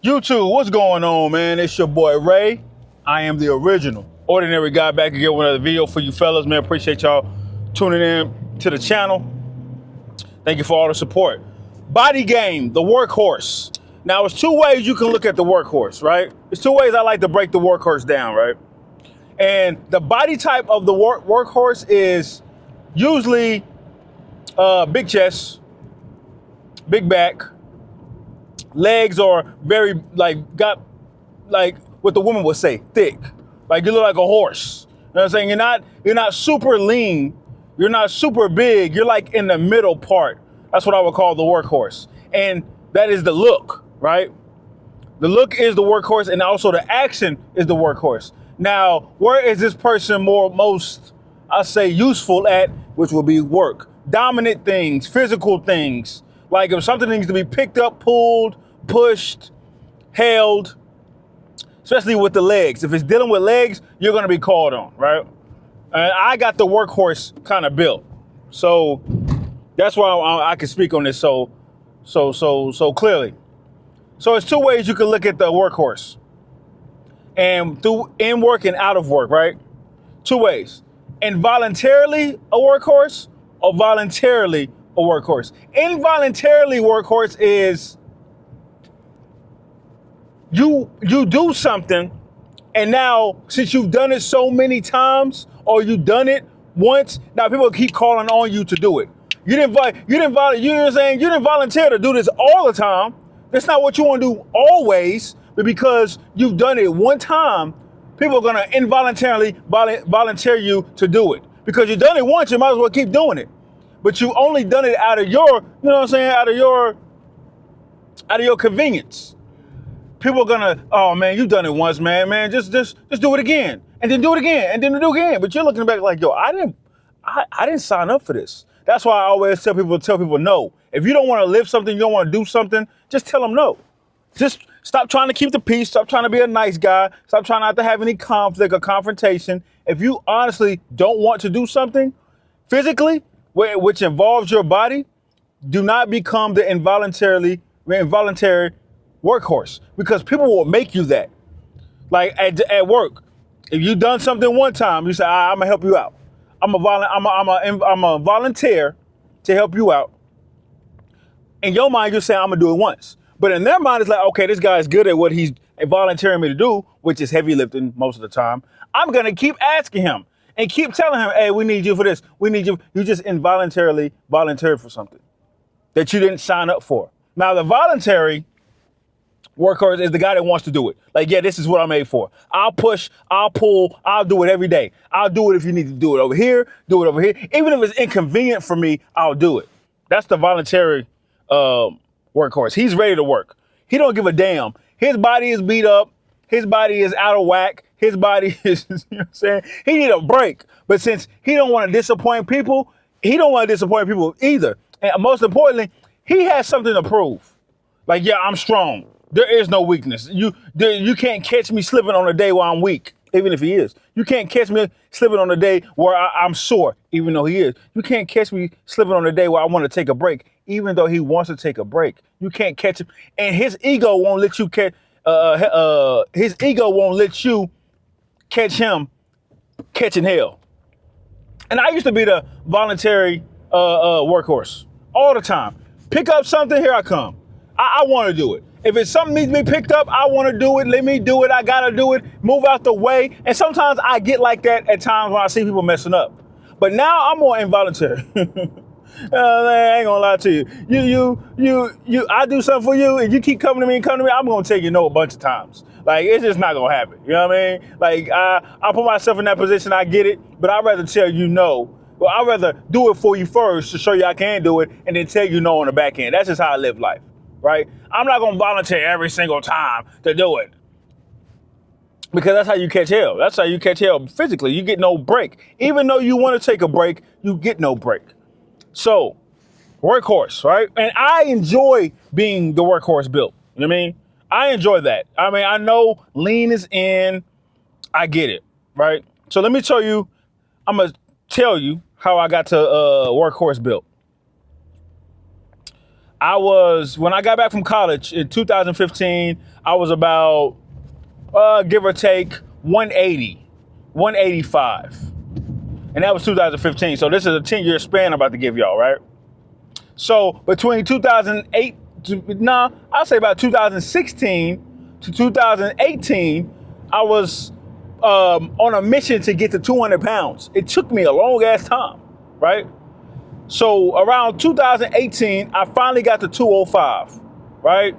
YouTube, what's going on, man? It's your boy Ray. I am the original ordinary guy back again with another video for you fellas, man. Appreciate y'all tuning in to the channel. Thank you for all the support. Body game, the workhorse. Now, there's two ways you can look at the workhorse, right? There's two ways I like to break the workhorse down, right? And the body type of the workhorse is usually big chest, big back, legs are very got what the woman would say, thick. Like you look like a horse. You know what I'm saying? You're not super lean, you're not super big, you're like in the middle part. That's what I would call the workhorse. And that is the look, right? The look is the workhorse, and also the action is the workhorse. Now, where is this person most, I say, useful at, which will be work. Dominant things, physical things. Like if something needs to be picked up, pulled, pushed, held, especially with the legs. If it's dealing with legs, you're gonna be called on, right? And I got the workhorse kind of built. So that's why I can speak on this so clearly. So it's two ways you can look at the workhorse. And through in work and out of work, right? Two ways. Involuntarily a workhorse or voluntarily a workhorse. Involuntarily workhorse is you do something, and now since you've done it so many times or you've done it once, now people keep calling on you to do it. You didn't volunteer to do this all the time. That's not what you want to do always, but because you've done it one time, people are gonna involuntarily volunteer you to do it. Because you've done it once, you might as well keep doing it. But you only done it out of your, you know what I'm saying, out of your convenience. People are gonna, oh man, you've done it once, man, just do it again, and then do it again, and then do it again. But you're looking back like, yo, I didn't sign up for this. That's why I always tell people no. If you don't want to live something, you don't want to do something, just tell them no. Just stop trying to keep the peace. Stop trying to be a nice guy. Stop trying not to have any conflict or confrontation. If you honestly don't want to do something physically, which involves your body, do not become the involuntary workhorse, because people will make you that. Like at work, if you done something one time, you say, I'm gonna help you out. I'm a volunteer to help you out. In your mind, you're saying I'm gonna do it once. But in their mind, it's like, okay, this guy is good at what he's volunteering me to do, which is heavy lifting most of the time. I'm gonna keep asking him and keep telling him, hey, we need you for this. We need you. You just involuntarily volunteered for something that you didn't sign up for. Now, the voluntary workhorse is the guy that wants to do it. Like, yeah, this is what I'm made for. I'll push, I'll pull, I'll do it every day. I'll do it if you need to do it over here, do it over here. Even if it's inconvenient for me, I'll do it. That's the voluntary workhorse. He's ready to work. He don't give a damn. His body is beat up. His body is out of whack. His body is, you know what I'm saying? He need a break. But since he don't want to disappoint people, he don't want to disappoint people either. And most importantly, he has something to prove. Like, yeah, I'm strong. There is no weakness. You can't catch me slipping on a day where I'm weak, even if he is. You can't catch me slipping on a day where I'm sore, even though he is. You can't catch me slipping on a day where I want to take a break, even though he wants to take a break. You can't catch him, and his ego won't let you catch. His ego won't let you catch him catching hell. And I used to be the voluntary workhorse all the time. Pick up something, here I come. I want to do it. If it's something needs to be picked up, I want to do it. Let me do it. I got to do it. Move out the way. And sometimes I get like that at times when I see people messing up. But now I'm more involuntary. I ain't gonna lie to you. I do something for you, and you keep coming to me, I'm gonna tell you no a bunch of times. Like, it's just not gonna happen. You know what I mean? Like, I put myself in that position, I get it, but I'd rather tell you no. Well, I'd rather do it for you first to show you I can do it, and then tell you no on the back end. That's just how I live life, right? I'm not gonna volunteer every single time to do it, because that's how you catch hell. That's how you catch hell physically. You get no break. Even though you want to take a break, you get no break. So, workhorse, right? And I enjoy being the workhorse built. You know what I mean? I enjoy that. I mean, I know lean is in. I get it, right? So let me show you. I'm going to tell you how I got to workhorse built. when I got back from college in 2015, I was about, give or take, 180, 185. And that was 2015. So this is a 10-year span I'm about to give y'all, right? So between 2008 I'll say about 2016 to 2018, I was on a mission to get to 200 pounds. It took me a long ass time, right? So around 2018, I finally got to 205, right?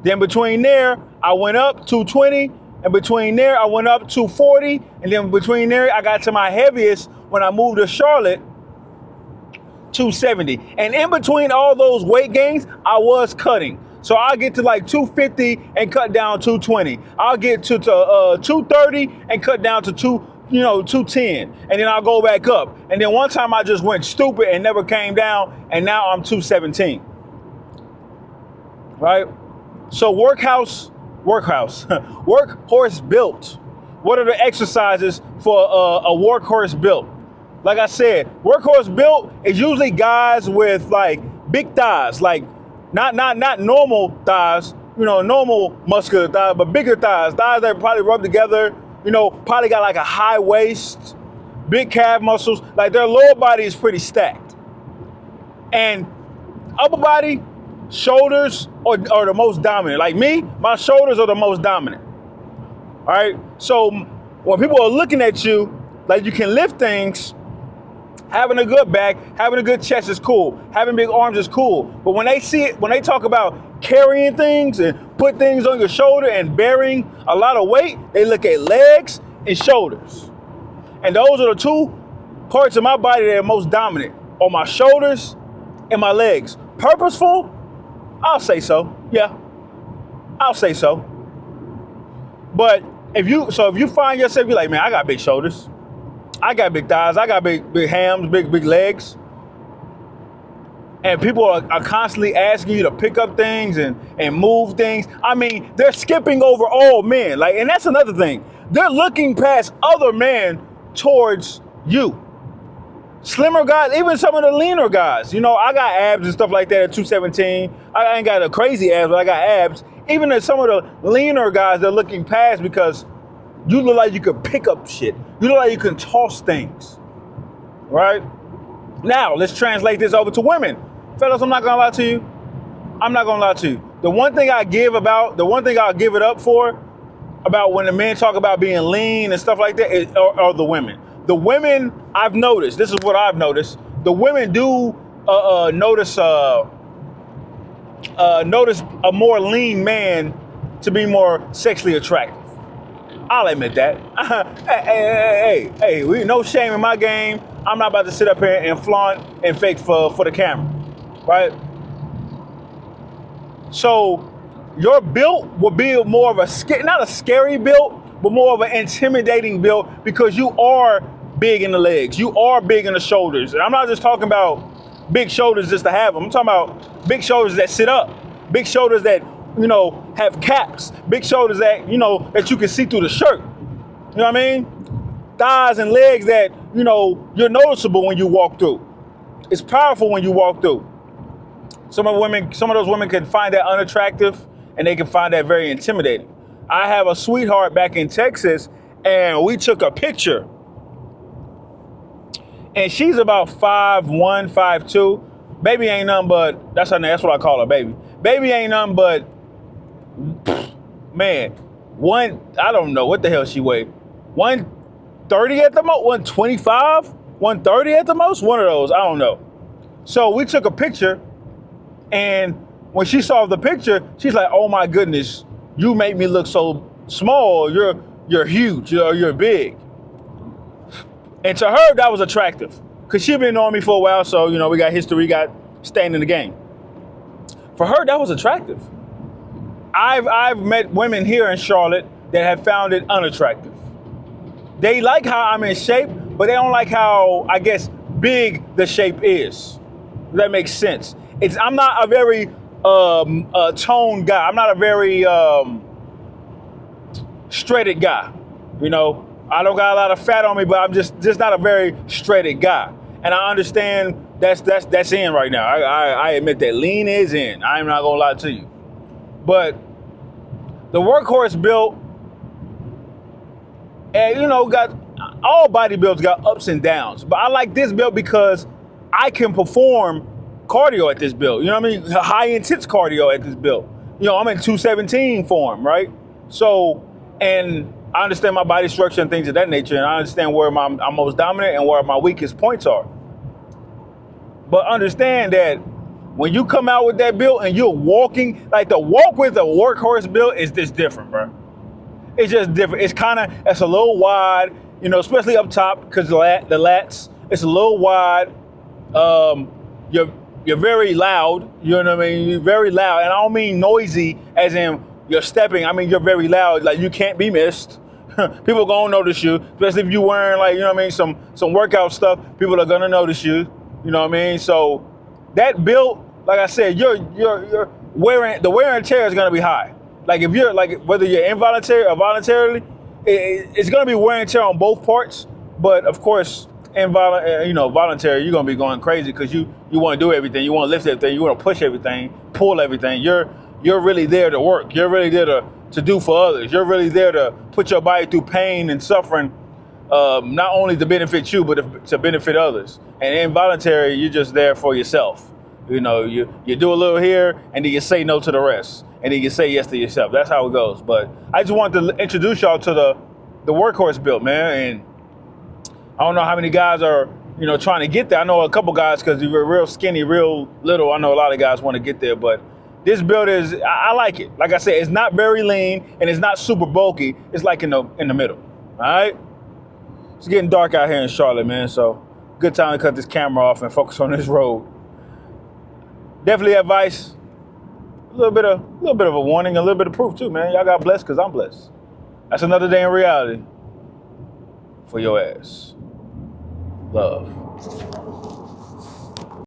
Then between there, I went up 220, and between there, I went up 240, and then between there, I got to my heaviest when I moved to Charlotte, 270. And in between all those weight gains, I was cutting. So I'll get to like 250 and cut down 220. I'll get to 230 and cut down to 210. And then I'll go back up. And then one time I just went stupid and never came down, and now I'm 217. Right? So Workhorse built. What are the exercises for a Workhorse built? Like I said, Workhorse built is usually guys with like big thighs, like not normal thighs, normal muscular thighs, but bigger thighs that probably rub together, probably got like a high waist, big calf muscles, like their lower body is pretty stacked. And upper body, shoulders are the most dominant. Like me, my shoulders are the most dominant. All right. So when people are looking at you, like you can lift things, having a good back, having a good chest is cool. Having big arms is cool. But when they see it, when they talk about carrying things and put things on your shoulder and bearing a lot of weight, they look at legs and shoulders. And those are the two parts of my body that are most dominant, on my shoulders and my legs. Purposeful? I'll say so. Yeah, I'll say so. But if you find yourself, you're like, man, I got big shoulders, I got big thighs, I got big hams, big legs, and people are constantly asking you to pick up things and move things. I mean, they're skipping over all men. Like, and that's another thing. They're looking past other men towards you. Slimmer guys, even some of the leaner guys. I got abs and stuff like that at 217. I ain't got a crazy abs, but I got abs. Even at some of the leaner guys, they're looking past because you look like you can pick up shit. You look like you can toss things, right? Now, let's translate this over to women. Fellas, I'm not gonna lie to you. I'm not gonna lie to you. The one thing I'll give it up for, about when the men talk about being lean and stuff like that, are the women. The women, I've noticed, this is what I've noticed, the women do notice a more lean man to be more sexually attractive. I'll admit that. Hey, we no shame in my game. I'm not about to sit up here and flaunt and fake for the camera, right? So your build will be more of not a scary build, but more of an intimidating build, because you are big in the legs, you are big in the shoulders. And I'm not just talking about big shoulders just to have them. I'm talking about big shoulders that sit up, big shoulders that have caps, big shoulders that that you can see through the shirt. You know what I mean? Thighs and legs that you're noticeable when you walk through. It's powerful when you walk through. Some of those women can find that unattractive, and they can find that very intimidating. I have a sweetheart back in Texas, and we took a picture. And she's about 5'1", 5'2". Baby ain't nothing but, that's her name, that's what I call her, baby. Baby ain't nothing but, man, I don't know what the hell she weighed. 130 at the most, 125, 130 at the most, one of those, I don't know. So we took a picture, and when she saw the picture, she's like, oh my goodness, you make me look so small, you're huge, you're big. And to her, that was attractive, because she'd been knowing me for a while, so, we got history, we got staying in the game. For her, that was attractive. I've met women here in Charlotte that have found it unattractive. They like how I'm in shape, but they don't like how, I guess, big the shape is. If that makes sense. I'm not a very toned guy. I'm not a very shredded guy, I don't got a lot of fat on me, but I'm just not a very shredded guy. And I understand That's in right now. I admit that lean is in. I'm not gonna lie to you. But the Workhorse built, and got all bodybuilders got ups and downs. But I like this build because I can perform cardio at this build. You know what I mean? High intense cardio at this build. I'm in 217 form, right? So, and I understand my body structure and things of that nature, and I understand where I'm most dominant and where my weakest points are. But understand that when you come out with that build and you're walking, like the walk with a Workhorse build is just different, bro. It's just different. It's a little wide, especially up top because the lats. It's a little wide. You're very loud. You know what I mean? You're very loud, and I don't mean noisy as in you're stepping. I mean you're very loud. Like you can't be missed. People are gonna notice you, especially if you're wearing some workout stuff. People are gonna notice you. You know what I mean? So that build, like I said, you're wearing the wear and tear is gonna be high. Like if you're whether you're involuntary or voluntarily, it's gonna be wear and tear on both parts. But of course, voluntary, you're gonna be going crazy because you want to do everything. You want to lift everything. You want to push everything, pull everything. You're really there to work. You're really there to do for others. You're really there to put your body through pain and suffering, not only to benefit you, but to benefit others. And involuntary, you're just there for yourself. You do a little here, and then you say no to the rest, and then you say yes to yourself. That's how it goes. But I just wanted to introduce y'all to the Workhorse build, man. And I don't know how many guys are, trying to get there. I know a couple guys because you're real skinny, real little. I know a lot of guys want to get there, but this build I like it. Like I said, it's not very lean and it's not super bulky. It's like in the middle. All right. It's getting dark out here in Charlotte, man. So good time to cut this camera off and focus on this road. Definitely advice. A little bit of a warning, a little bit of proof too, man. Y'all got blessed because I'm blessed. That's another day in reality for your ass. Love.